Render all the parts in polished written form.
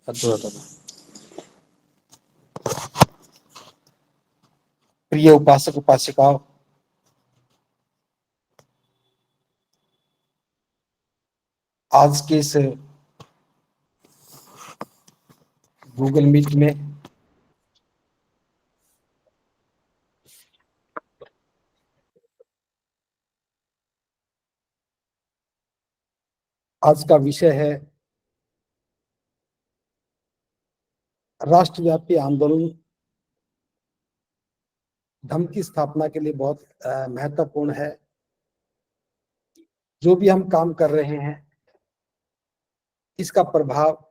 अद्भुत। प्रिय उपासक उपासिकाओं, आज के इस गूगल मीट में आज का विषय है राष्ट्रव्यापी आंदोलन धम्म की स्थापना के लिए बहुत महत्वपूर्ण है। जो भी हम काम कर रहे हैं इसका प्रभाव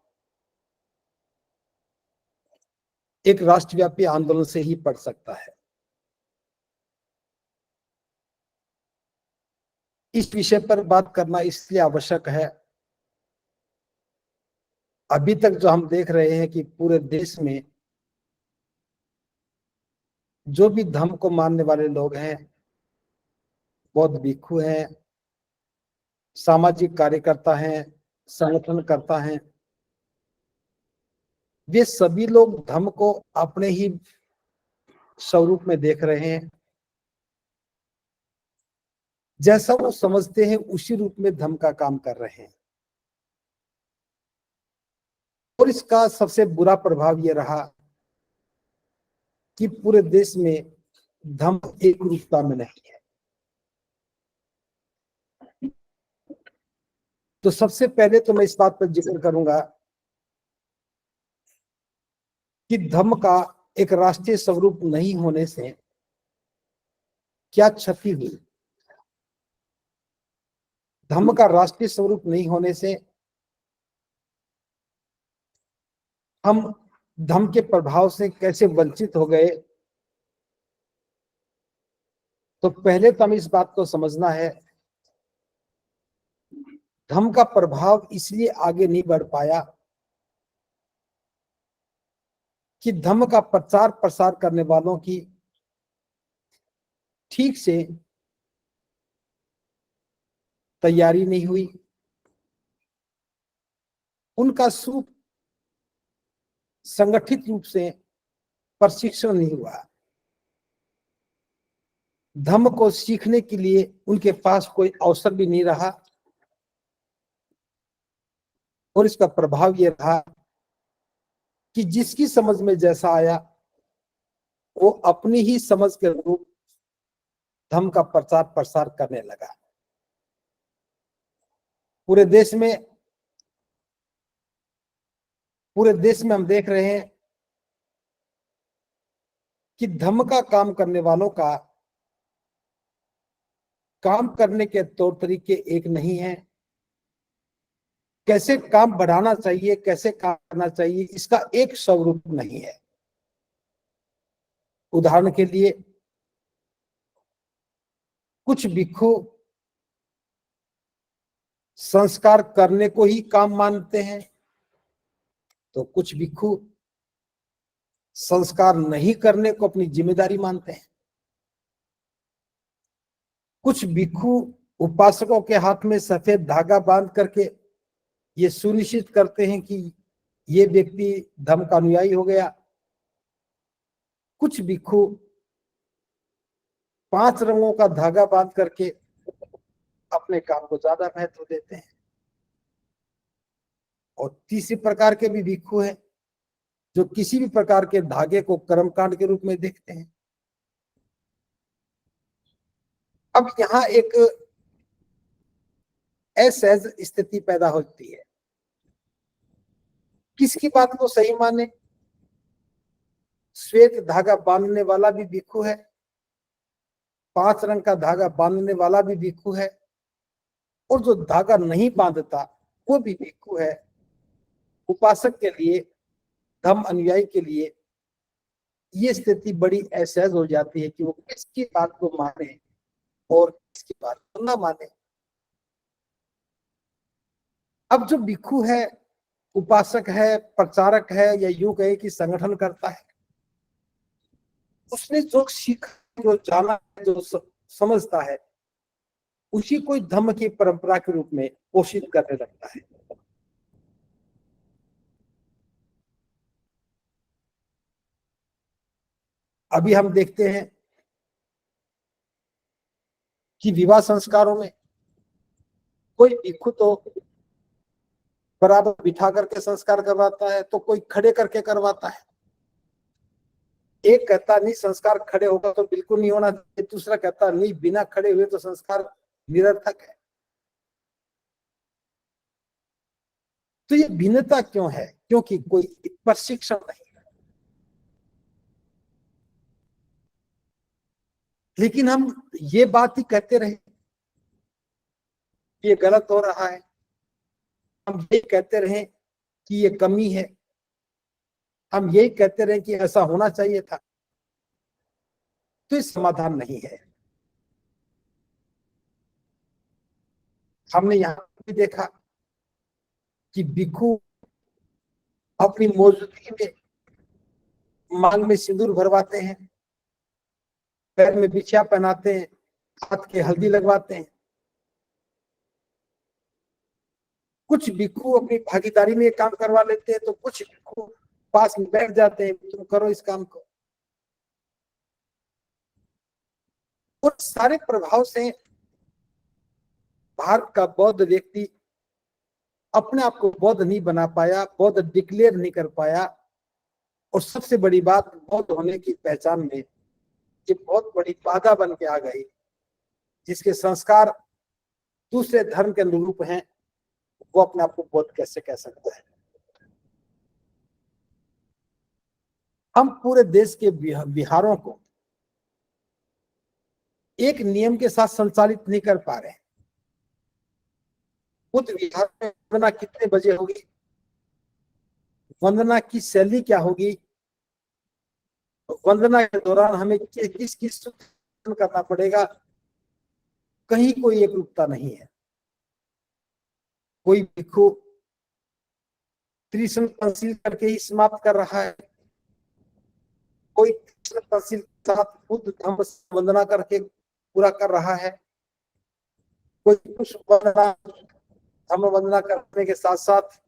एक राष्ट्रव्यापी आंदोलन से ही पड़ सकता है। इस विषय पर बात करना इसलिए आवश्यक है, अभी तक जो हम देख रहे हैं कि पूरे देश में जो भी धर्म को मानने वाले लोग हैं, बौद्ध भिक्षु हैं, सामाजिक कार्यकर्ता हैं, संगठनकर्ता हैं, वे सभी लोग धर्म को अपने ही स्वरूप में देख रहे हैं। जैसा वो समझते हैं उसी रूप में धर्म का काम कर रहे हैं। और इसका सबसे बुरा प्रभाव ये रहा कि पूरे देश में धर्म एक रूपता में नहीं है। तो सबसे पहले तो मैं इस बात पर जिक्र करूंगा कि धर्म का एक राष्ट्रीय स्वरूप नहीं होने से क्या क्षति हुई। धर्म का राष्ट्रीय स्वरूप नहीं होने से हम धर्म के प्रभाव से कैसे वंचित हो गए। तो पहले तो हमें इस बात को समझना है, धर्म का प्रभाव इसलिए आगे नहीं बढ़ पाया कि धर्म का प्रचार प्रसार करने वालों की ठीक से तैयारी नहीं हुई, उनका संगठित रूप से प्रशिक्षण नहीं हुआ, धर्म को सीखने के लिए उनके पास कोई अवसर भी नहीं रहा। और इसका प्रभाव यह रहा कि जिसकी समझ में जैसा आया वो अपनी ही समझ के अनुरूप धर्म का प्रचार प्रसार करने लगा। पूरे देश में हम देख रहे हैं कि धर्म का काम करने वालों का काम करने के तौर तरीके एक नहीं है। कैसे काम बढ़ाना चाहिए, कैसे काम करना चाहिए, इसका एक स्वरूप नहीं है। उदाहरण के लिए कुछ भिक्षु संस्कार करने को ही काम मानते हैं, तो कुछ भिक्षु संस्कार नहीं करने को अपनी जिम्मेदारी मानते हैं। कुछ भिक्षु उपासकों के हाथ में सफेद धागा बांध करके ये सुनिश्चित करते हैं कि ये व्यक्ति धर्म का अनुयायी हो गया। कुछ भिक्षु 5 रंगों का धागा बांध करके अपने काम को ज्यादा महत्व देते हैं। और तीसरी प्रकार के भी भिक्षु हैं जो किसी भी प्रकार के धागे को कर्मकांड के रूप में देखते हैं। अब यहां एक असहज स्थिति पैदा होती है, किसकी बात को सही माने। श्वेत धागा बांधने वाला भी भिक्षु है, 5 रंग का धागा बांधने वाला भी भिक्षु है, और जो धागा नहीं बांधता वो भी भिक्षु है। उपासक के लिए, धर्म अनुयायी के लिए ये स्थिति बड़ी असहज हो जाती है कि वो किसकी बात को माने और किसकी बात को ना माने। अब जो भिक्षु है, उपासक है, प्रचारक है, या यूं कहे कि संगठन करता है, उसने जो सीखा, जो जाना, जो समझता है, उसी को धर्म की परंपरा के रूप में पोषित करने लगता है। अभी हम देखते हैं कि विवाह संस्कारों में कोई भिक्षु तो बराबर बिठा करके संस्कार करवाता है, तो कोई खड़े करके करवाता है। एक कहता नहीं संस्कार खड़े होगा तो बिल्कुल नहीं होना चाहिए, दूसरा कहता नहीं बिना खड़े हुए तो संस्कार निरर्थक है। तो ये भिन्नता क्यों है? क्योंकि कोई प्रशिक्षण नहीं। लेकिन हम ये बात ही कहते रहे ये गलत हो रहा है, हम ये कहते रहे कि ये कमी है, हम यही कहते रहे कि ऐसा होना चाहिए था, तो इस समाधान नहीं है। हमने यहां भी देखा कि भिक्षु अपनी मौजूदगी में मांग में सिंदूर भरवाते हैं, पैर में बिछिया पहनाते हैं, हाथ के हल्दी लगवाते हैं। कुछ भिक्षु अपनी भागीदारी में काम करवा लेते हैं, तो कुछ भिक्षु पास में बैठ जाते हैं, तुम करो इस काम को। उन सारे प्रभाव से भारत का बौद्ध व्यक्ति अपने आप को बौद्ध नहीं बना पाया, बौद्ध डिक्लेयर नहीं कर पाया। और सबसे बड़ी बात, बौद्ध होने की पहचान में ये बहुत बड़ी बाधा बन के आ गई, जिसके संस्कार दूसरे धर्म के अनुरूप हैं, वो अपने आप को बौद्ध कैसे कह सकता है? हम पूरे देश के बिहारों को एक नियम के साथ संचालित नहीं कर पा रहे। बुद्ध विहार में वंदना कितने बजे होगी, वंदना की शैली क्या होगी, वंदना के दौरान हमें किस किस करना पड़ेगा, कहीं कोई एक रूपता नहीं है। कोई भिक्षु त्रिशंक तहसील करके ही समाप्त कर रहा है, कोई तहसील साथ बुद्ध धम्म वंदना करके पूरा कर रहा है, कोई पुष्प वंदना धम्म वंदना करने के साथ साथ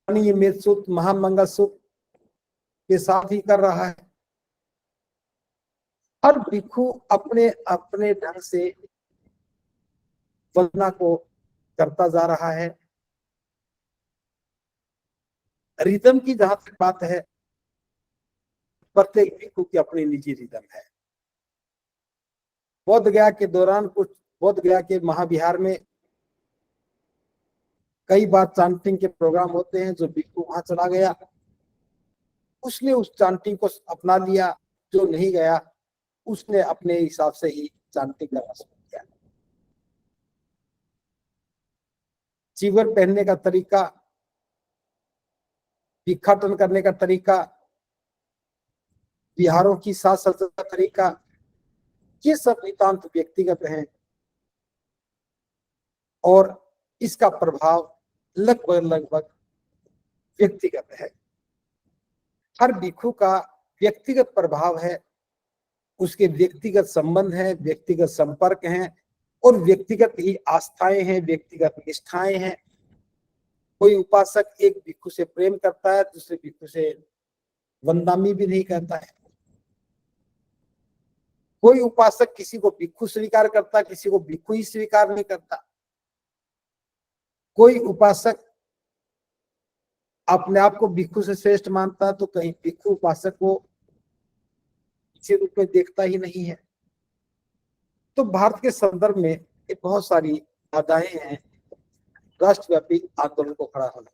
मेघसूत महामंगलसूत्र के साथ ही कर रहा है। हर भिक्षु अपने अपने ढंग से वंदना को करता जा रहा है। रिदम की जहां तक बात है, प्रत्येक भिक्षु की अपनी निजी रिदम है। बोध गया के दौरान बोध गया के महाविहार में कई बार चांटिंग के प्रोग्राम होते हैं, जो भिक्षु वहां चला गया उसने उस चांटिंग को अपना लिया, जो नहीं गया उसने अपने हिसाब से ही चांटिंग करना शुरू किया। चीवर पहनने का तरीका, भिक्षाटन करने का तरीका, बिहारों की साज सज्जा का तरीका, ये सब नितांत व्यक्तिगत है और इसका प्रभाव लगभग व्यक्तिगत है। हर भिक्षु का व्यक्तिगत प्रभाव है, उसके व्यक्तिगत संबंध है, व्यक्तिगत संपर्क हैं और व्यक्तिगत ही आस्थाएं हैं, व्यक्तिगत निष्ठाएं हैं। कोई उपासक एक भिक्षु से प्रेम करता है, दूसरे भिक्षु से वंदामी भी नहीं करता है। कोई उपासक किसी को भिक्षु स्वीकार करता, किसी को भिक्षु ही स्वीकार नहीं करता। कोई उपासक अपने आप को भिक्षु से श्रेष्ठ मानता, तो कहीं भिक्षु उपासक को इसी रूप में देखता ही नहीं है। तो भारत के संदर्भ में ये बहुत सारी बाधाएं हैं राष्ट्रव्यापी आंदोलन को खड़ा होने।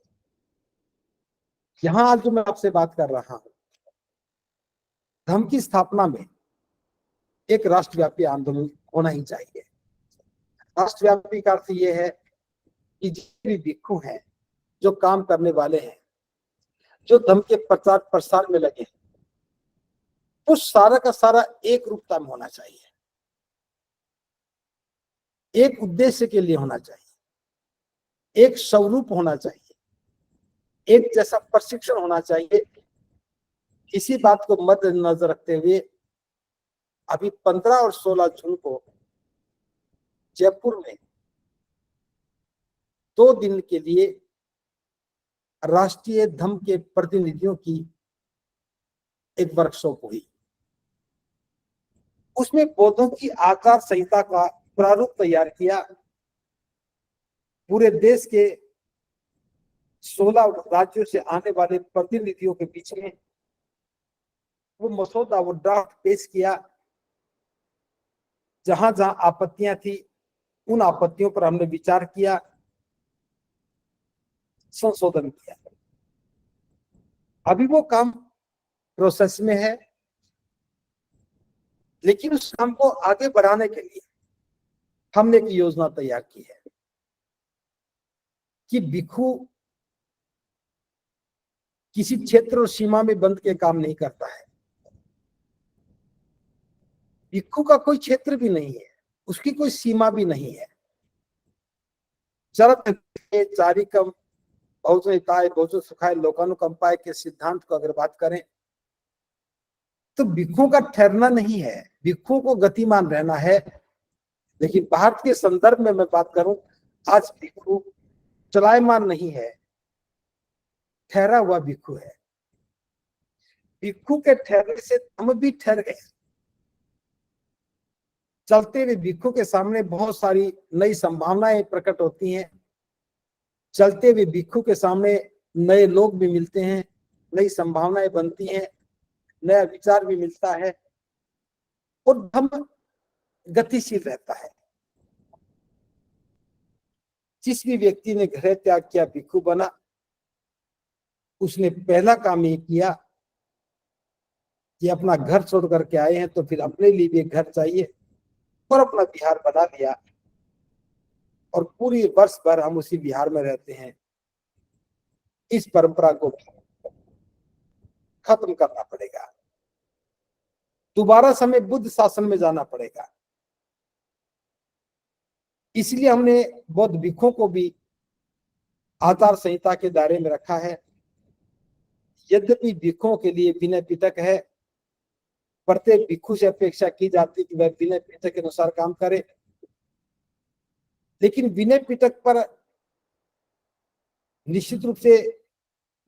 यहां आज जो मैं आपसे बात कर रहा हूं, धर्म की स्थापना में एक राष्ट्रव्यापी आंदोलन होना ही चाहिए। राष्ट्रव्यापी का अर्थ यह है कि जितने भी भिक्षु हैं, जो काम करने वाले हैं, जो धर्म के प्रचार प्रसार में लगे हैं, उस सारा का सारा एक रूपता में होना चाहिए, एक उद्देश्य के लिए होना चाहिए, एक स्वरूप होना चाहिए, एक जैसा प्रशिक्षण होना चाहिए। इसी बात को मद्देनजर रखते हुए अभी 15 और 16 जून को जयपुर में 2 दिन के लिए राष्ट्रीय धम्म के प्रतिनिधियों की एक वर्कशॉप हुई। उसमें बौद्धों की आचार संहिता का प्रारूप तैयार किया। पूरे देश के 16 राज्यों से आने वाले प्रतिनिधियों के बीच में वो मसौदा, वो ड्राफ्ट पेश किया। जहां जहां आपत्तियां थी, उन आपत्तियों पर हमने विचार किया, संशोधन किया। अभी वो काम प्रोसेस में है, लेकिन उस काम को आगे बढ़ाने के लिए हमने एक योजना तैयार की है कि भिक्षु किसी क्षेत्र और सीमा में बंद के काम नहीं करता है। भिक्षु का कोई क्षेत्र भी नहीं है, उसकी कोई सीमा भी नहीं है। चारिकम बहुजन हिताय बहुजन सुखाय लोकानुकंपाय के सिद्धांत को अगर बात करें तो भिक्षुओं का ठहरना नहीं है, भिक्षुओं को गतिमान रहना है। लेकिन भारत के संदर्भ में मैं बात करूं, आज भिक्षु चलायमान नहीं है, ठहरा हुआ भिक्षु है। भिक्षु के ठहरने से हम भी ठहर गए। चलते हुए भिक्षु के सामने बहुत सारी नई संभावनाएं प्रकट होती हैं। चलते हुए भिक्षु के सामने नए लोग भी मिलते हैं, नई संभावनाएं बनती हैं, नया विचार भी मिलता है और धम्म गतिशील रहता है। जिस भी व्यक्ति ने घर त्याग किया, भिक्षु बना, उसने पहला काम ये किया कि अपना घर छोड़ करके आए हैं तो फिर अपने लिए भी एक घर चाहिए, और अपना बिहार बना लिया और पूरी वर्ष भर हम उसी बिहार में रहते हैं। इस परंपरा को खत्म करना पड़ेगा, दोबारा समय बुद्ध शासन में जाना पड़ेगा। इसलिए हमने बौद्ध भिक्षुओं को भी आचार संहिता के दायरे में रखा है। यद्यपि भिक्षुओं के लिए विनय पिटक है, प्रत्येक भिक्षु से अपेक्षा की जाती है कि वह विनय पिटक के अनुसार काम करे, लेकिन विनय पिटक पर निश्चित रूप से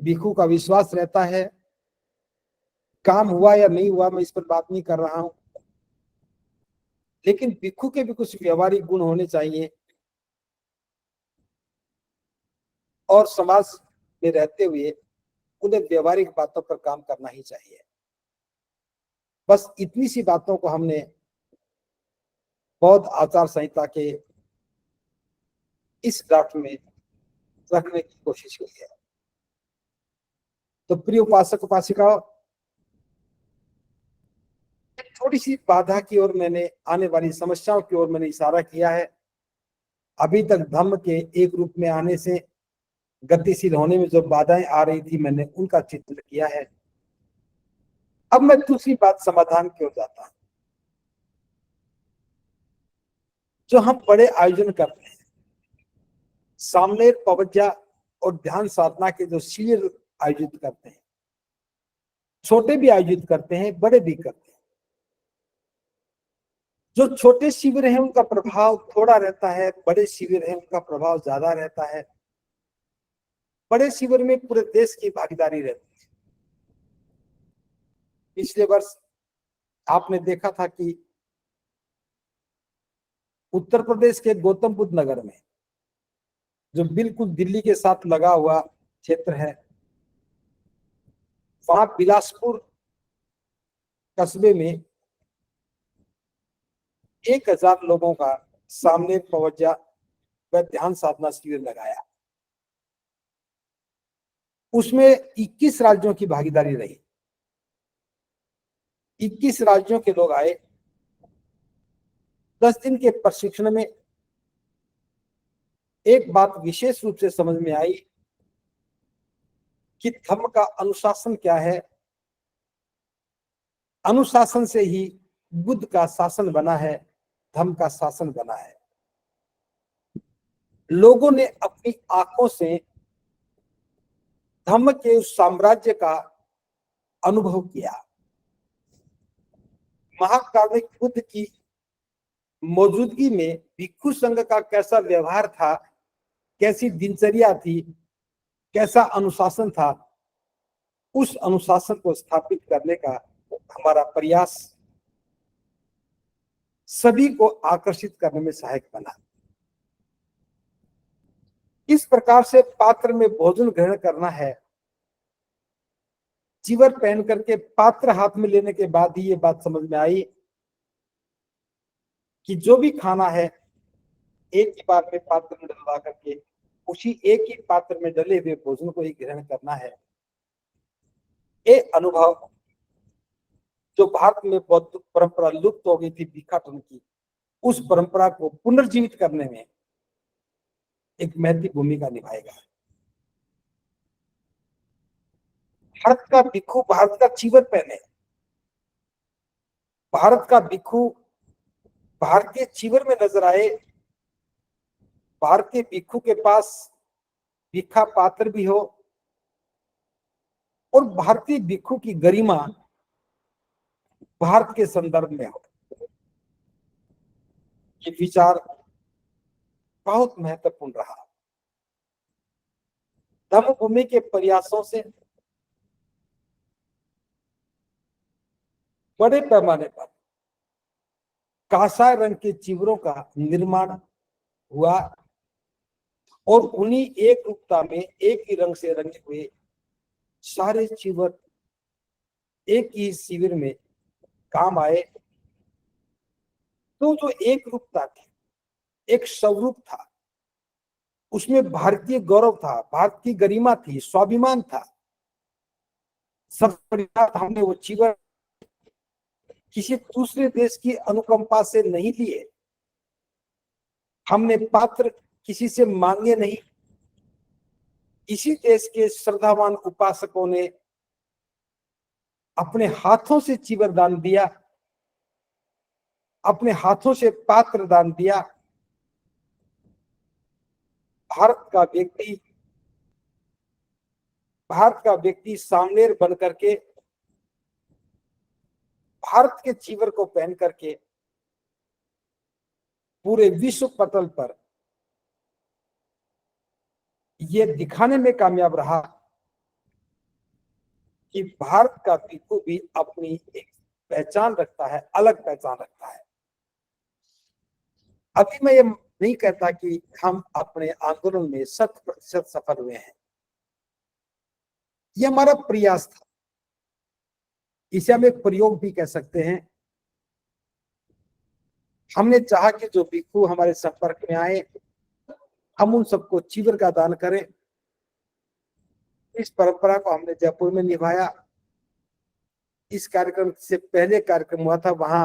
भिक्षु का विश्वास रहता है। काम हुआ या नहीं हुआ मैं इस पर बात नहीं कर रहा हूं, लेकिन भिक्षु के भी कुछ व्यवहारिक गुण होने चाहिए और समाज में रहते हुए उन्हें व्यवहारिक बातों पर काम करना ही चाहिए। बस इतनी सी बातों को हमने बौद्ध आचार संहिता के इस ड्राफ्ट में रखने की कोशिश की है। तो प्रिय उपासक उपासिकाओं, थोड़ी सी बाधा की ओर मैंने, आने वाली समस्याओं की ओर मैंने इशारा किया है। अभी तक धम्म के एक रूप में आने से गतिशील होने में जो बाधाएं आ रही थी, मैंने उनका चित्र किया है। अब मैं दूसरी बात समाधान की ओर जाता हूं। जो हम बड़े आयोजन करते हैं, सामने पवज्जा और ध्यान साधना के जो शिविर आयोजित करते हैं, छोटे भी आयोजित करते हैं, बड़े भी करते हैं। जो छोटे शिविर हैं उनका प्रभाव थोड़ा रहता है, बड़े शिविर हैं उनका प्रभाव ज्यादा रहता है। बड़े शिविर में पूरे देश की भागीदारी रहती है। पिछले वर्ष आपने देखा था कि उत्तर प्रदेश के गौतम बुद्ध नगर में, जो बिल्कुल दिल्ली के साथ लगा हुआ क्षेत्र है, वहां बिलासपुर कस्बे में 1000 लोगों का सामने पवज्जा व ध्यान साधना शिविर लगाया। उसमें 21 राज्यों की भागीदारी रही। 21 राज्यों के लोग आए। 10 दिन के प्रशिक्षण में एक बात विशेष रूप से समझ में आई कि धम्म का अनुशासन क्या है। अनुशासन से ही बुद्ध का शासन बना है, धम्म का शासन बना है। लोगों ने अपनी आंखों से धम्म के उस साम्राज्य का अनुभव किया। महाकाव्य बुद्ध की मौजूदगी में भिक्षु संघ का कैसा व्यवहार था, कैसी दिनचर्या थी, कैसा अनुशासन था, उस अनुशासन को स्थापित करने का हमारा प्रयास सभी को आकर्षित करने में सहायक बना। इस प्रकार से पात्र में भोजन ग्रहण करना है। चीवर पहन करके पात्र हाथ में लेने के बाद ही ये बात समझ में आई कि जो भी खाना है एक ही बार में पात्र में डलवा करके उसी एक ही पात्र में डले हुए भोजन को ही ग्रहण करना है। ये अनुभव जो भारत में बौद्ध परंपरा लुप्त हो गई थी भिक्षाटन की, उस परंपरा को पुनर्जीवित करने में एक महत्वपूर्ण भूमिका निभाएगा। भारत का भिक्षु भारत का चीवर पहने, भारत का भिक्षु भारतीय चीवर में नजर आए, भारतीय भिक्षु के पास भिक्षा पात्र भी हो और भारतीय भिक्षु की गरिमा भारत के संदर्भ में हो। ये विचार बहुत महत्वपूर्ण रहा। धम्मभूमि के प्रयासों से बड़े पैमाने पर कांसा रंग के चीवरों का निर्माण हुआ और उन्हीं एक रूपता में एक ही रंग से रंगे हुए सारे चीवर एक ही शिविर में काम आए। तो जो एक रूपता थी, एक स्वरूप था, उसमें भारतीय गौरव था, भारत की गरिमा थी, स्वाभिमान था। सब हमने वो चीवर किसी दूसरे देश की अनुकंपा से नहीं लिए, हमने पात्र किसी से मांगे नहीं। इसी देश के श्रद्धावान उपासकों ने अपने हाथों से चीवर दान दिया, अपने हाथों से पात्र दान दिया। भारत का व्यक्ति सामनेर बन करके भारत के चीवर को पहन करके पूरे विश्व पटल पर यह दिखाने में कामयाब रहा कि भारत का भिक्षु भी अपनी एक पहचान रखता है, अलग पहचान रखता है। अभी मैं ये नहीं कहता कि हम अपने आंदोलन में 100% सफल हुए हैं, ये हमारा प्रयास था, इसे हम एक प्रयोग भी कह सकते हैं। हमने चाहा कि जो भिक्षु हमारे संपर्क में आए हम उन सबको चीवर का दान करें। इस परंपरा को हमने जयपुर में निभाया। इस कार्यक्रम से पहले कार्यक्रम हुआ था, वहां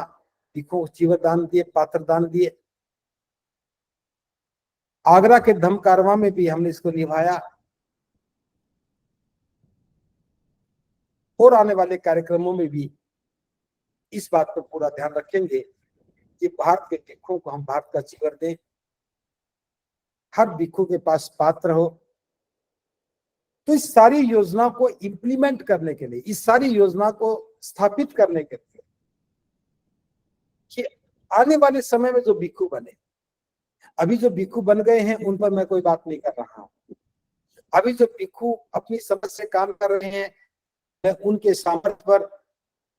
भिक्षुओं को चीवर दान दिए, पात्र दान दिए। आगरा के धम्म कारवां में भी हमने इसको निभाया और आने वाले कार्यक्रमों में भी इस बात पर पूरा ध्यान रखेंगे कि भारत के भिक्षुओं को हम भारत का चीवर दें, हर भिक्षु के पास पात्र हो। तो इस सारी योजना को इंप्लीमेंट करने के लिए, इस सारी योजना को स्थापित करने के लिए कि आने वाले समय में जो भिक्षु बने, अभी जो भिक्षु बन गए हैं उन पर मैं कोई बात नहीं कर रहा हूं। अभी जो भिक्षु अपनी समझ से काम कर रहे हैं, मैं उनके सामर्थ्य पर,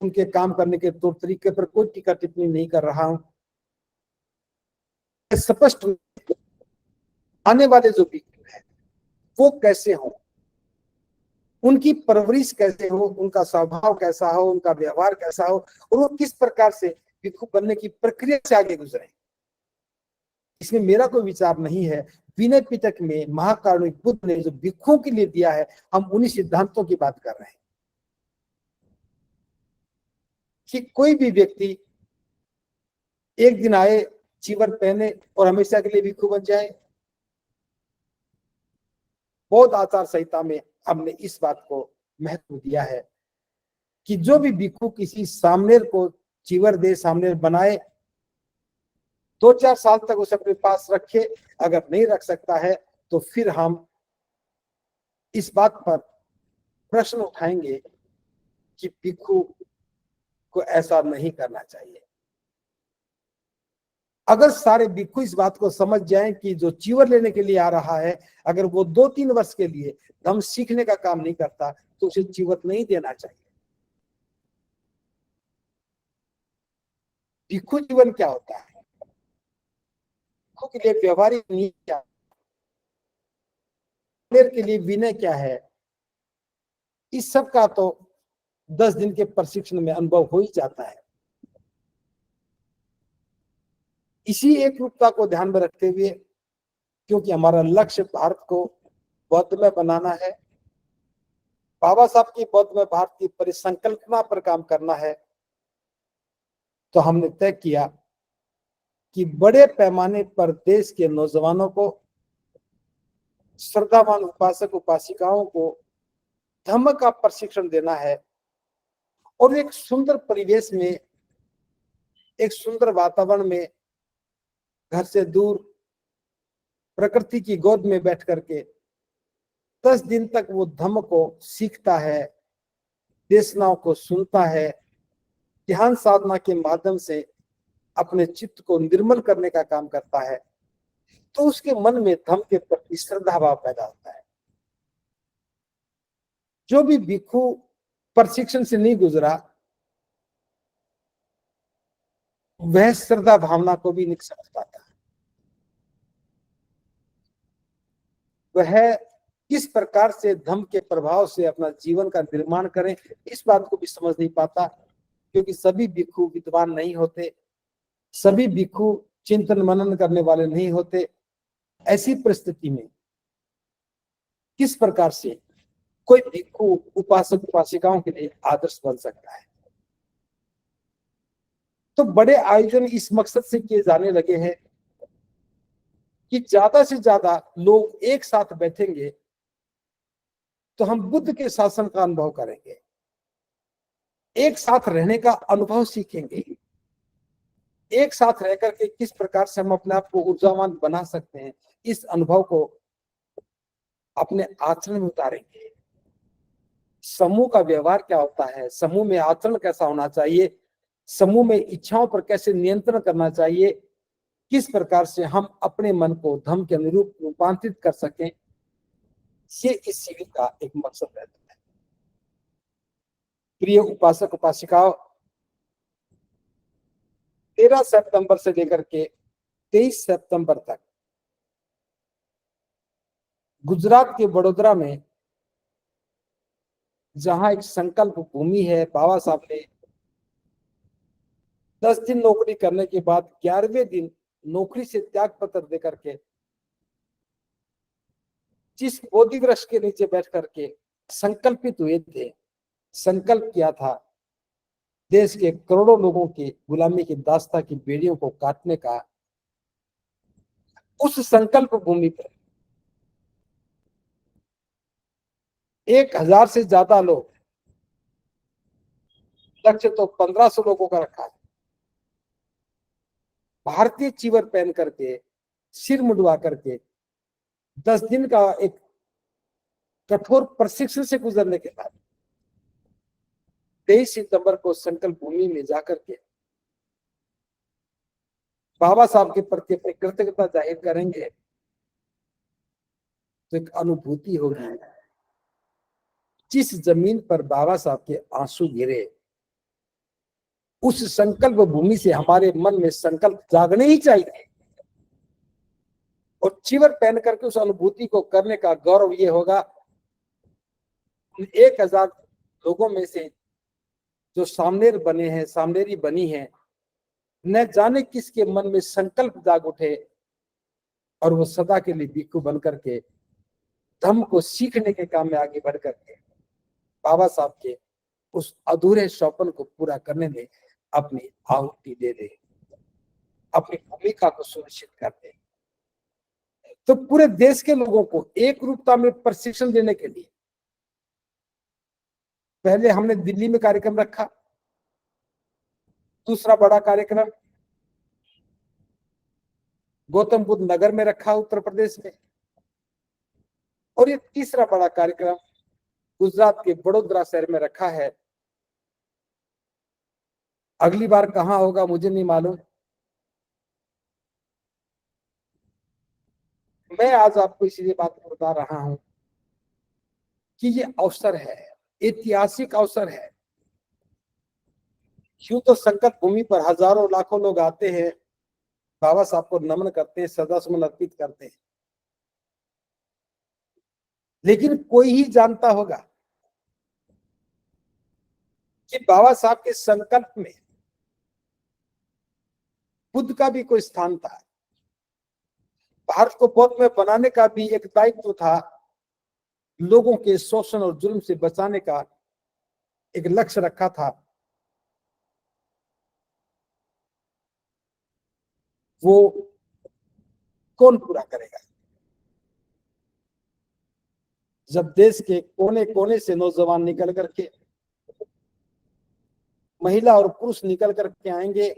उनके काम करने के तौर तरीके पर कोई टीका टिप्पणी नहीं कर रहा हूं। स्पष्ट आने वाले जो भिक्षु हैं वो कैसे हो, उनकी परवरिश कैसे हो, उनका स्वभाव कैसा हो, उनका व्यवहार कैसा हो और वो किस प्रकार से भिक्षु बनने की प्रक्रिया से आगे गुजरे, इसमें मेरा कोई विचार नहीं है। विनय पिटक में महाकारुणिक बुद्ध ने जो भिक्षुओं के लिए दिया है, हम उन्हीं सिद्धांतों की बात कर रहे हैं कि कोई भी व्यक्ति एक दिन आए, चीवर पहने और हमेशा के लिए भिक्षु बन जाए। बौद्ध आचार संहिता में हमने इस बात को महत्व दिया है कि जो भी भिक्षु किसी सामनेर को चीवर दे, सामनेर बनाए, 2-4 साल तक उसे अपने पास रखे। अगर नहीं रख सकता है तो फिर हम इस बात पर प्रश्न उठाएंगे कि भिक्षु को ऐसा नहीं करना चाहिए। अगर सारे भिक्षु इस बात को समझ जाएं कि जो चीवर लेने के लिए आ रहा है, अगर वो 2-3 वर्ष के लिए धम्म सीखने का काम नहीं करता तो उसे चीवर नहीं देना चाहिए। भिक्षु जीवन क्या होता है, भिक्षु के लिए व्यवहारिक नीति क्या है, के लिए विनय क्या है, इस सब का तो 10 दिन के प्रशिक्षण में अनुभव हो ही जाता है। इसी एक रूपता को ध्यान में रखते हुए, क्योंकि हमारा लक्ष्य भारत को बौद्धमय बनाना है, बाबा साहब की बौद्धमय भारत की परिसंकल्पना पर काम करना है, तो हमने तय किया कि बड़े पैमाने पर देश के नौजवानों को, श्रद्धावान उपासक उपासिकाओं को धम्म का प्रशिक्षण देना है और एक सुंदर परिवेश में, एक सुंदर वातावरण में, घर से दूर प्रकृति की गोद में बैठ करके 10 दिन तक वो धम्म को सीखता है, देशनाओं को सुनता है, ध्यान साधना के माध्यम से अपने चित्त को निर्मल करने का काम करता है, तो उसके मन में धम्म के प्रति श्रद्धा भाव पैदा होता है। जो भी भिक्षु प्रशिक्षण से नहीं गुजरा, वह श्रद्धा भावना को भी नहीं समझ पाता। वह किस प्रकार से धम्म के प्रभाव से अपना जीवन का निर्माण करें, इस बात को भी समझ नहीं पाता, क्योंकि सभी भिक्षु विद्वान नहीं होते, सभी भिक्षु चिंतन मनन करने वाले नहीं होते। ऐसी परिस्थिति में किस प्रकार से कोई भिक्षु उपासक उपासिकाओं के लिए आदर्श बन सकता है। तो बड़े आयोजन इस मकसद से किए जाने लगे हैं कि ज्यादा से ज्यादा लोग एक साथ बैठेंगे तो हम बुद्ध के शासन का अनुभव करेंगे, एक साथ रहने का अनुभव सीखेंगे, एक साथ रह करके किस प्रकार से हम अपने आप को ऊर्जावान बना सकते हैं, इस अनुभव को अपने आचरण में उतारेंगे। समूह का व्यवहार क्या होता है, समूह में आचरण कैसा होना चाहिए, समूह में इच्छाओं पर कैसे नियंत्रण करना चाहिए, किस प्रकार से हम अपने मन को धम्म के अनुरूप रूपांतरित कर सकें, ये इस शिविर का एक मकसद रहता है। प्रिय उपासक उपासिकाओं, 13 सितंबर से लेकर के 23 सितंबर तक गुजरात के वडोदरा में, जहां एक संकल्प भूमि है, बाबा साहब ने 10 दिन नौकरी करने के बाद 11वें दिन नौकरी से त्याग पत्र देकर के जिस बोधि वृक्ष के नीचे बैठ करके संकल्पित हुए थे, संकल्प किया था देश के करोड़ों लोगों की गुलामी की दास्ता की बेड़ियों को काटने का, उस संकल्प भूमि पर 1000 से ज्यादा लोग, लक्ष्य तो 1500 लोगों का रखा है, भारतीय चीवर पहन करके, सिर मुंडवा करके 10 दिन का एक कठोर प्रशिक्षण से गुजरने के बाद 23 सितंबर को संकल्प भूमि में जाकर के बाबा साहब के प्रति अपनी कृतज्ञता जाहिर करेंगे, तो एक अनुभूति होगी। जिस जमीन पर बाबा साहब के आंसू गिरे, उस संकल्प भूमि से हमारे मन में संकल्प जागने ही चाहिए, और चीवर पहन करके उस अनुभूति को करने का गौरव ये होगा, 1000 लोगों में से जो सामनेर बने हैं, सामनेरी बनी है, न जाने किसके मन में संकल्प जाग उठे और वो सदा के लिए भिक्षु बन करके धम्म को सीखने के काम में आगे बढ़ करके बाबा साहब के उस अधूरे स्वप्न को पूरा करने में अपनी आहुति दे दे, अपनी भूमिका को सुनिश्चित कर दे। तो पूरे देश के लोगों को एक रूपता में प्रशिक्षण देने के लिए पहले हमने दिल्ली में कार्यक्रम रखा, दूसरा बड़ा कार्यक्रम गौतम बुद्ध नगर में रखा उत्तर प्रदेश में, और ये तीसरा बड़ा कार्यक्रम गुजरात के वडोदरा शहर में रखा है। अगली बार कहां होगा मुझे नहीं मालूम, मैं आज आपको इसलिए बात बता रहा हूं कि ये अवसर है, ऐतिहासिक अवसर है। यूं तो संकट भूमि पर हजारों लाखों लोग आते हैं, बाबा साहब को नमन करते हैं, श्रद्धासुमन अर्पित करते हैं, लेकिन कोई ही जानता होगा कि बाबा साहब के संकल्प में बुद्ध का भी कोई स्थान था। भारत को बौद्ध में बनाने का भी एक दायित्व था, लोगों के शोषण और जुल्म से बचाने का एक लक्ष्य रखा था। वो कौन पूरा करेगा? जब देश के कोने कोने से नौजवान निकल करके, महिला और पुरुष निकल करके आएंगे,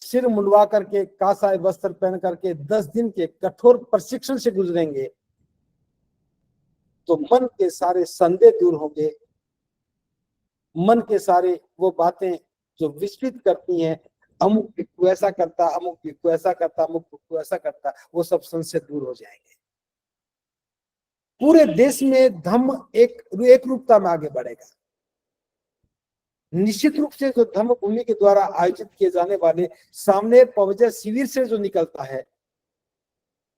सिर मुंडवा करके, कासाय वस्त्र पहन करके 10 दिन के कठोर प्रशिक्षण से गुजरेंगे, तो मन के सारे संदेह दूर होंगे। मन के सारे वो बातें जो विचलित करती हैं, अमुक भिक्खु ऐसा करता, अमुक भिक्खु ऐसा करता, अमुक भिक्खु ऐसा करता, वो सब संशय दूर हो जाएंगे। पूरे देश में धम्म एक रूपता में आगे बढ़ेगा। निश्चित रूप से जो धम्म भूमि के द्वारा आयोजित किए जाने वाले सामने पवजय शिविर से जो निकलता है,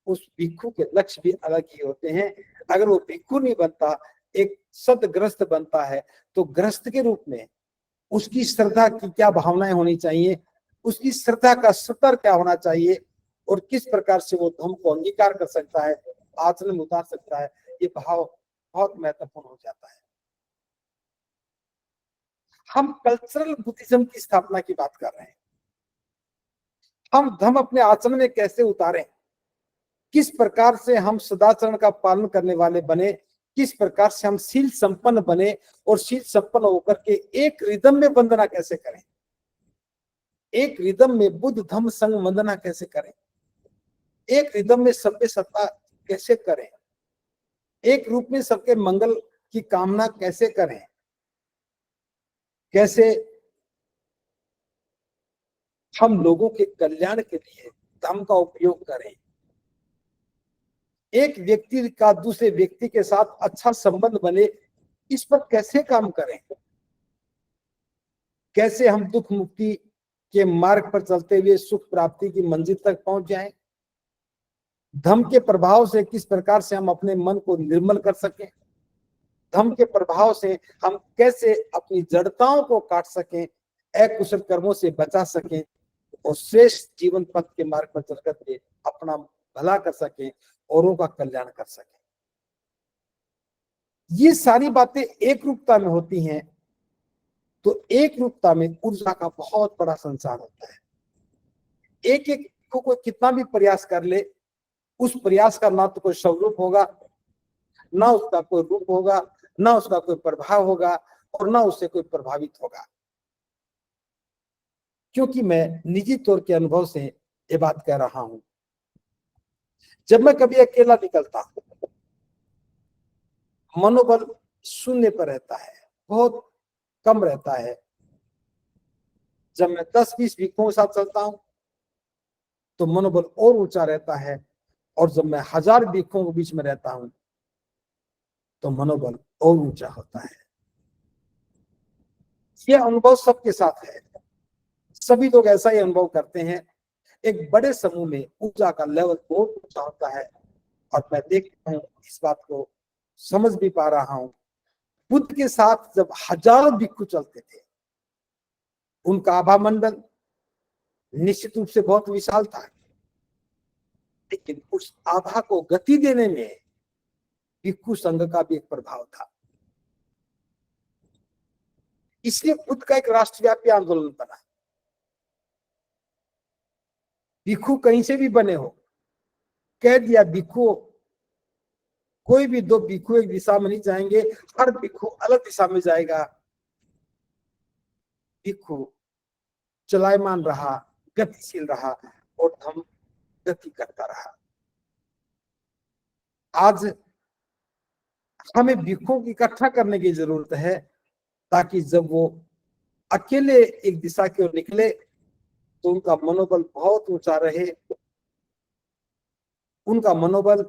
उस भिक्खु के लक्ष्य भी अलग ही होते हैं। अगर वो भिक्खु नहीं बनता, एक सदग्रस्त बनता है, तो ग्रस्त के रूप में उसकी श्रद्धा की क्या भावनाएं होनी चाहिए, उसकी श्रद्धा का स्तर क्या होना चाहिए, और किस प्रकार से वो धम्म को अंगीकार कर सकता है, आचरण में उतार सकता है, ये भाव बहुत महत्वपूर्ण हो जाता है। हम कल्चरल बुद्धिज्म की स्थापना की बात कर रहे हैं। हम धम्म अपने आचरण में कैसे उतारें, किस प्रकार से हम सदाचरण का पालन करने वाले बने, किस प्रकार से हम शील संपन्न बने, और शील संपन्न होकर के एक रिदम में वंदना कैसे करें, एक रिदम में बुद्ध धम्म संग वंदना कैसे करें, एक रिदम में सभ्य सत्ता कैसे करें, एक रूप में सबके मंगल की कामना कैसे करें, कैसे हम लोगों के कल्याण के लिए धम्म का उपयोग करें, एक व्यक्ति का दूसरे व्यक्ति के साथ अच्छा संबंध बने, इस पर कैसे काम करें, कैसे हम दुख मुक्ति के मार्ग पर चलते हुए सुख प्राप्ति की मंजिल तक पहुंच जाएं, धम्म के प्रभाव से किस प्रकार से हम अपने मन को निर्मल कर सकें, धम्म के प्रभाव से हम कैसे अपनी जड़ताओं को काट सकें, अकुशल कर्मों से बचा सकें, और श्रेष्ठ जीवन पथ के मार्ग पर चल करके अपना भला कर सकें, औरों का कल्याण कर सकें। ये सारी बातें एक रूपता में होती हैं, तो एक रूपता में ऊर्जा का बहुत बड़ा संसार होता है। एक एक को कोई कितना भी प्रयास कर ले, उस प्रयास का ना तो कोई स्वरूप होगा, ना उसका कोई रूप होगा, ना उसका कोई प्रभाव होगा, और ना उससे कोई प्रभावित होगा। क्योंकि मैं निजी तौर के अनुभव से ये बात कह रहा हूं। जब मैं कभी अकेला निकलता हूं, मनोबल शून्य पर रहता है, बहुत कम रहता है। जब मैं 10-20 भिक्खुओं के साथ चलता हूं तो मनोबल और ऊंचा रहता है, और जब मैं 1000 भिक्खुओं के बीच में रहता हूं तो मनोबल और ऊंचा होता है। यह अनुभव सबके साथ है, सभी लोग ऐसा ही अनुभव करते हैं। एक बड़े समूह में ऊर्जा का लेवल बहुत ऊंचा होता है, और मैं देखता हूं, इस बात को समझ भी पा रहा हूं। बुद्ध के साथ जब हजारों भिक्खु चलते थे, उनका आभा मंडल निश्चित रूप से बहुत विशाल था, लेकिन उस आभा को गति देने में भिक्खु संघ का भी एक प्रभाव था। इसलिए बुद्ध का एक राष्ट्रव्यापी आंदोलन बना। भिक्खु कहीं से भी बने हो, कह दिया भिक्खु, कोई भी 2 भिक्खु एक दिशा में नहीं जाएंगे, हर भिक्खु अलग दिशा में जाएगा। भिक्खु चलायमान रहा, गतिशील रहा, और धम्म गति करता रहा। आज हमें भिक्खुओं को इकट्ठा करने की जरूरत है, ताकि जब वो अकेले एक दिशा की ओर निकले तो उनका मनोबल बहुत ऊंचा रहे, उनका मनोबल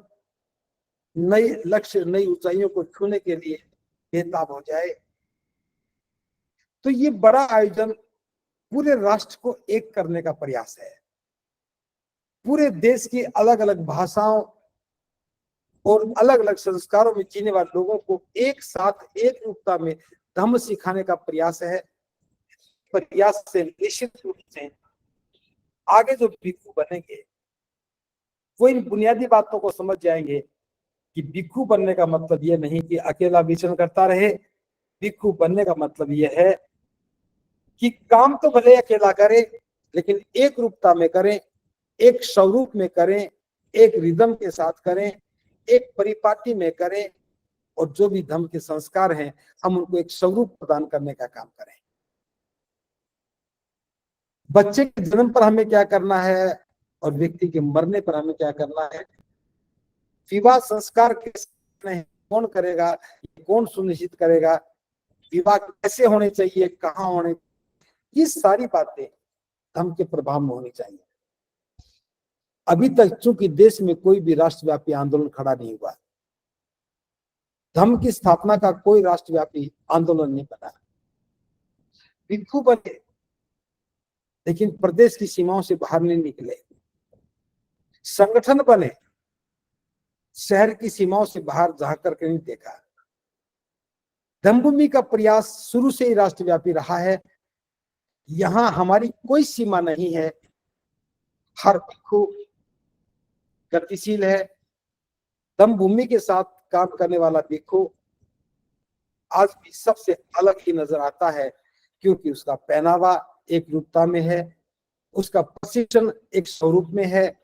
नए लक्ष्य, नई ऊंचाइयों को छूने के लिए बेताब हो जाए। तो ये बड़ा आयोजन पूरे राष्ट्र को एक करने का प्रयास है। पूरे देश की अलग अलग भाषाओं और अलग अलग संस्कारों में जीने वाले लोगों को एक साथ एक रूपता में धम्म सिखाने का प्रयास है। प्रयास से निश्चित रूप से आगे जो भिक्षु बनेंगे वो इन बुनियादी बातों को समझ जाएंगे कि भिक्षु बनने का मतलब यह नहीं कि अकेला विचरण करता रहे। भिक्षु बनने का मतलब यह है कि काम तो भले अकेला करे, लेकिन एक रूपता में करें, एक स्वरूप में करें, एक रिदम के साथ करें, एक परिपाटी में करें, और जो भी धम्म के संस्कार हैं हम उनको एक स्वरूप प्रदान करने का काम करें। बच्चे के जन्म पर हमें क्या करना है और व्यक्ति के मरने पर हमें क्या करना है, विवाह संस्कार किसने, कौन करेगा, कौन सुनिश्चित करेगा, विवाह कैसे होने चाहिए, कहाँ होने, ये सारी बातें धम्म के प्रभाव में होनी चाहिए। अभी तक चूंकि देश में कोई भी राष्ट्रव्यापी आंदोलन खड़ा नहीं हुआ, धम्म की स्थापना का कोई राष्ट्रव्यापी आंदोलन नहीं बना। भिक्षु बने लेकिन प्रदेश की सीमाओं से बाहर नहीं निकले, संगठन बने, शहर की सीमाओं से बाहर जाकर के नहीं देखा। धम्मभूमि का प्रयास शुरू से ही राष्ट्रव्यापी रहा है। यहां हमारी कोई सीमा नहीं है। हर भिक्षु गतिशील है। धम्मभूमि के साथ काम करने वाला भिक्षु आज भी सबसे अलग ही नजर आता है, क्योंकि उसका पहनावा एक रूपता में है, उसका प्रशिक्षण एक स्वरूप में है,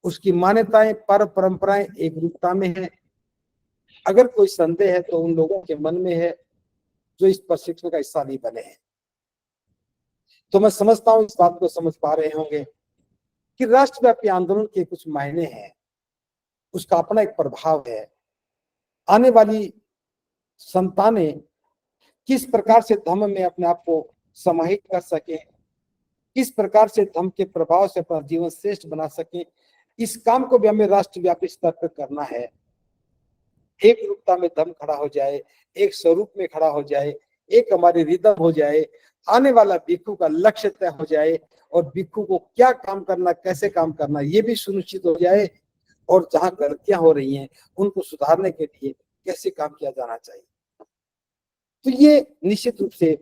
उसकी मान्यताएं पर परंपराएं एक रूपता में है। अगर कोई संदेह है तो उन लोगों के मन में है जो इस प्रशिक्षण का हिस्सा नहीं बने हैं। तो मैं समझता हूं इस बात को समझ पा रहे होंगे कि राष्ट्रव्यापी आंदोलन के कुछ मायने हैं, उसका अपना एक प्रभाव है। आने वाली संतानें किस प्रकार से धम्म में अपने आप को समाहित कर सके, किस प्रकार से धम्म के प्रभाव से अपना जीवन श्रेष्ठ बना सके, इस काम को भी हमें राष्ट्रव्यापी स्तर पर करना है। एक रूपता में धम्म खड़ा हो जाए, एक स्वरूप में खड़ा हो जाए, एक हमारी रिदम हो जाए, आने वाला भिक्षु का लक्ष्य तय हो जाए, और भिक्षु को क्या काम करना, कैसे काम करना, ये भी सुनिश्चित हो जाए, और जहां गलतियां हो रही हैं उनको सुधारने के लिए कैसे काम किया जाना चाहिए। तो ये निश्चित रूप से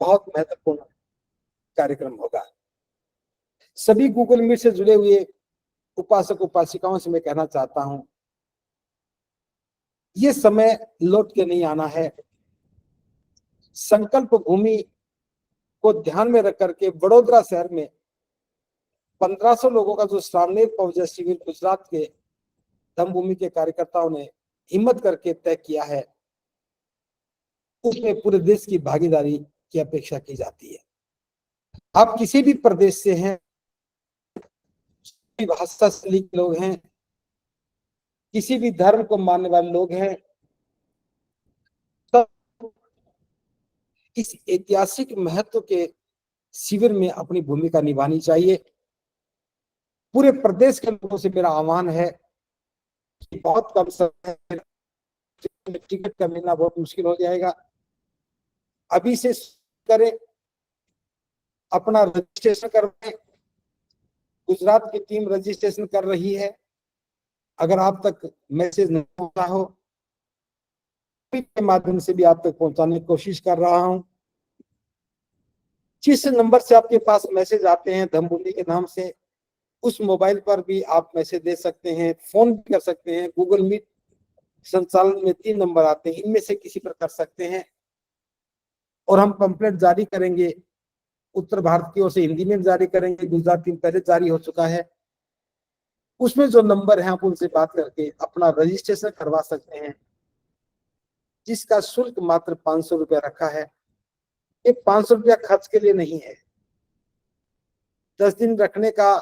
बहुत महत्वपूर्ण कार्यक्रम होगा। सभी गूगल मीट से जुड़े हुए उपासक उपासिकाओं से मैं कहना चाहता हूं, ये समय लौट के नहीं आना है। संकल्प भूमि को ध्यान में रख करके वडोदरा शहर में 1500 लोगों का जो सामने पहुंचा शिविर गुजरात के धम्मभूमि के कार्यकर्ताओं ने हिम्मत करके तय किया है, उसमें पूरे देश की भागीदारी की अपेक्षा की जाती है। आप किसी भी प्रदेश से हैं, भाषा शैली के लोग हैं, किसी भी धर्म को मानने वाले लोग हैं, सब इस ऐतिहासिक महत्व के शिविर में अपनी भूमिका निभानी चाहिए। पूरे प्रदेश के लोगों से मेरा आह्वान है कि बहुत कम समय टिकट का मिलना बहुत मुश्किल हो जाएगा, अभी से करें, अपना रजिस्ट्रेशन करवाएं। गुजरात की टीम रजिस्ट्रेशन कर रही है। अगर आप तक मैसेज नहीं पहुंचा हो, के माध्यम से भी आप तक पहुंचाने की कोशिश कर रहा हूं। जिस नंबर से आपके पास मैसेज आते हैं धम्मभूमि के नाम से, उस मोबाइल पर भी आप मैसेज दे सकते हैं, फोन भी कर सकते हैं। गूगल मीट संचालन में 3 नंबर आते हैं, इनमें से किसी पर कर सकते हैं। और हम पंपलेट जारी करेंगे, उत्तर भारत की ओर से हिंदी में जारी करेंगे, गुजराती में पहले जारी हो चुका है। उसमें जो नंबर है आप उनसे बात करके अपना रजिस्ट्रेशन करवा सकते हैं, जिसका शुल्क मात्र 500 रुपया रखा है। ये 500 रुपया खर्च के लिए नहीं है। 10 दिन रखने का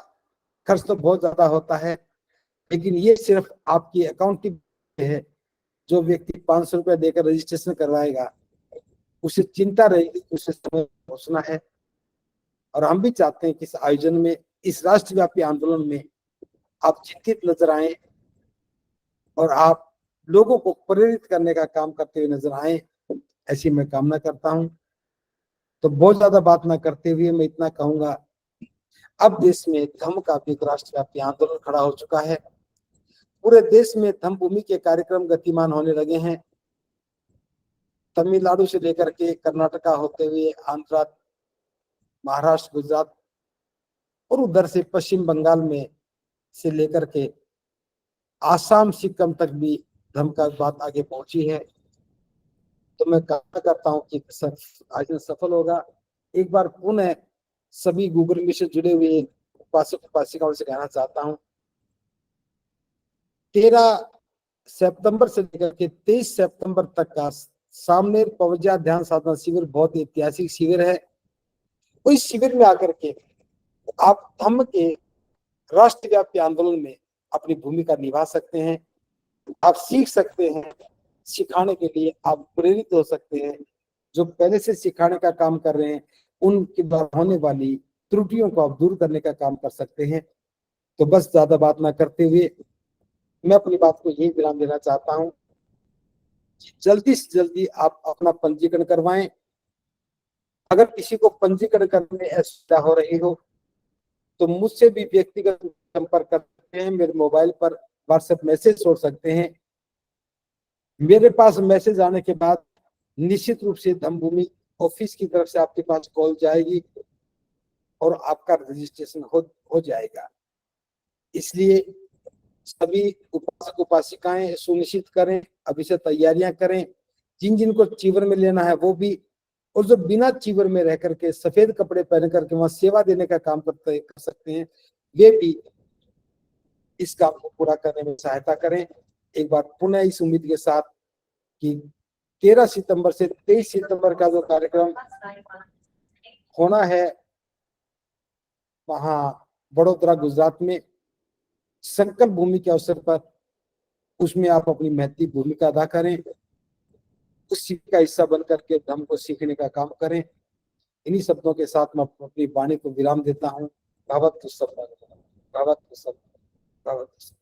खर्च तो बहुत ज्यादा होता है, लेकिन ये सिर्फ आपकी अकाउंटिंग है। जो व्यक्ति 500 रुपया देकर रजिस्ट्रेशन करवाएगा उसे चिंता रहेगी, उसे समय पहुंचना है। और हम भी चाहते हैं कि इस आयोजन में, इस राष्ट्रव्यापी आंदोलन में आप चिंतित नजर आए और आप लोगों को प्रेरित करने का काम करते हुए नजर आए, ऐसी मैं कामना करता हूं। तो बहुत ज्यादा बात ना करते हुए मैं इतना कहूंगा, अब देश में धम्म का भी एक राष्ट्रव्यापी आंदोलन खड़ा हो चुका है। पूरे देश में धम्म भूमि के कार्यक्रम गतिमान होने लगे हैं। तमिलनाडु से लेकर के कर्नाटका होते हुए आंध्र, महाराष्ट्र, गुजरात और उधर से पश्चिम बंगाल में से लेकर के आसाम, सिक्किम तक भी धम्म का बात आगे पहुंची है। तो मैं कामना करता हूं कि आयोजन सफल होगा। एक बार पुनः सभी गूगल मीट से जुड़े हुए उपासक उपासिकाओं से कहना चाहता हूं, 13 सितंबर से लेकर के 23 सितंबर तक का सामनेर पवजिया ध्यान साधना शिविर बहुत ही ऐतिहासिक शिविर है। इस शिविर में आकर के आप धम्म के राष्ट्रव्यापी आंदोलन में अपनी भूमिका निभा सकते हैं। आप सीख सकते हैं, सिखाने के लिए आप प्रेरित हो सकते हैं। जो पहले से सिखाने का काम कर रहे हैं, उनके द्वारा होने वाली त्रुटियों को आप दूर करने का काम कर सकते हैं। तो बस ज्यादा बात ना करते हुए मैं अपनी बात को यही विराम देना चाहता हूं। जल्दी से जल्दी आप अपना पंजीकरण करवाएं। अगर किसी को पंजीकरण करने में असुविधा हो रही हो तो मुझसे भी व्यक्तिगत संपर्क कर सकते हैं। मेरे मोबाइल पर व्हाट्सएप मैसेज छोड़ सकते हैं। मेरे पास मैसेज आने के बाद निश्चित रूप से धम्म भूमि ऑफिस की तरफ से आपके पास कॉल जाएगी और आपका रजिस्ट्रेशन हो जाएगा। इसलिए सभी उपासक उपासिकाएं सुनिश्चित करें, अभी से तैयारियां करें। जिन जिनको चीवर में लेना है वो भी, और जो बिना चीवर में रह करके सफेद कपड़े पहन करके वहां सेवा देने का काम कर सकते हैं, वे भी इस काम को पूरा करने में सहायता करें। एक बार पुनः इस उम्मीद के साथ कि 13 सितंबर से 23 सितंबर का जो कार्यक्रम होना है वहां बड़ोदरा, गुजरात में संकल्प भूमि के अवसर पर, उसमें आप अपनी महत्वपूर्ण भूमिका अदा करें। उस का हिस्सा बनकर के धम्म को सीखने का काम करें। इन्हीं शब्दों के साथ मैं अपनी वाणी को विराम देता हूँ। भगवत सब भगवत सब भगवत सब।